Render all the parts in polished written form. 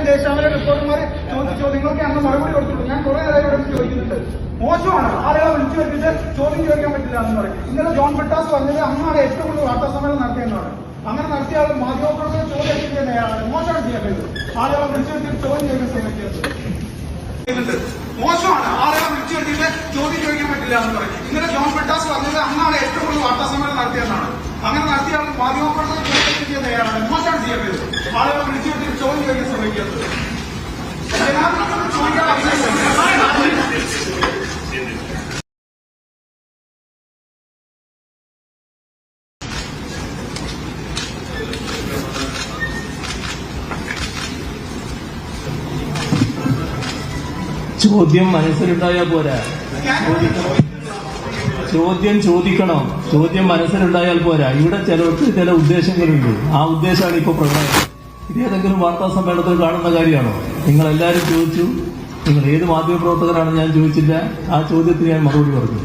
ദേശാമല റിപ്പോർട്ടർമാർ ചോദ്യങ്ങൾക്ക് അന്ന് മറുപടി കൊടുത്തിട്ടുണ്ട്. ഞാൻ കുറെ നേരം ഇവിടെ ചോദിക്കുന്നുണ്ട്. മോശമാണ് ആളുകളെ വിളിച്ചു വെച്ചിട്ട് ചോദ്യം ചോദിക്കാൻ പറ്റില്ല എന്ന് പറയും. ഇന്നലെ ജോൺ ബ്രിട്ടാസ് പറഞ്ഞത് അങ്ങാണ് ഏറ്റവും കൂടുതൽ വാർത്താ സമ്മേളനം നടത്തിയെന്നാണ്. അങ്ങനെ നടത്തിയ ആൾ മാധ്യമപ്രവർത്തകർ ചോദ്യം ചെയ്യുന്നതാണ്. മോശമാണ് ചെയ്യേണ്ടത്. ആളുകളെ വിളിച്ചു വെച്ചിട്ട് ചോദ്യം ചോദിക്കാൻ ശ്രമിക്കുന്നത് മോശമാണ്. ആളുകളെ വിളിച്ചു വെച്ചിട്ട് ചോദ്യം ചോദിക്കാൻ പറ്റില്ല എന്ന് പറയും. ഇന്നലെ ജോൺ ബ്രിട്ടാസ് പറഞ്ഞത് അങ്ങാണ് ഏറ്റവും കൂടുതൽ വാർത്താ സമ്മേളനം നടത്തിയെന്നാണ്. അങ്ങനെ നടത്തിയ ആൾ മാധ്യമപ്രവർത്തകർ ചോദ്യം ചെയ്യുന്നതാണ്. മോശമാണ് ചെയ്യേണ്ടത്. ആളുകളെ വിളിച്ചു വെച്ചിട്ട് ചോദ്യം ചോദിക്കാൻ ശ്രമിക്കുന്നത് ചോദ്യം മനസ്സിലുണ്ടായാൽ പോരാ, ചോദ്യം ചോദിക്കണം. ചോദ്യം മനസ്സിലുണ്ടായാൽ പോരാ. ഇവിടെ ചിലർക്ക് ചില ഉദ്ദേശങ്ങളുണ്ട്. ആ ഉദ്ദേശമാണ് ഇപ്പോൾ പ്രധാനം. ഇതേതെങ്കിലും വാർത്താ സമ്മേളനത്തിൽ കാണുന്ന കാര്യമാണോ? നിങ്ങളെല്ലാവരും ചോദിച്ചു. നിങ്ങൾ ഏത് മാധ്യമപ്രവർത്തകരാണെന്ന് ഞാൻ ചോദിച്ചില്ല. ആ ചോദ്യത്തിന് ഞാൻ മറുപടി പറഞ്ഞു.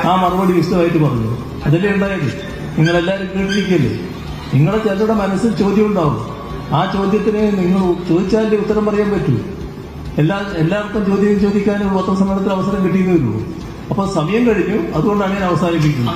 ആ മറുപടി വിശദമായിട്ട് പറഞ്ഞു. അതല്ലേ ഉണ്ടായത്. നിങ്ങളെല്ലാവരും കേട്ടിരിക്കല്ലേ. നിങ്ങളെ ചിലരുടെ മനസ്സിൽ ചോദ്യം ഉണ്ടാവും. ആ ചോദ്യത്തിന് നിങ്ങൾ ചോദിച്ചാലേ ഉത്തരം പറയാൻ പറ്റൂ. എല്ലാവർക്കും ചോദ്യം ചോദിക്കാനും പത്രസമ്മേളനത്തിൽ അവസരം കിട്ടിയതേ ഉള്ളൂ. അപ്പൊ സമയം കഴിഞ്ഞു. അതുകൊണ്ടാണ് ഞാൻ അവസാനിപ്പിക്കുന്നത്.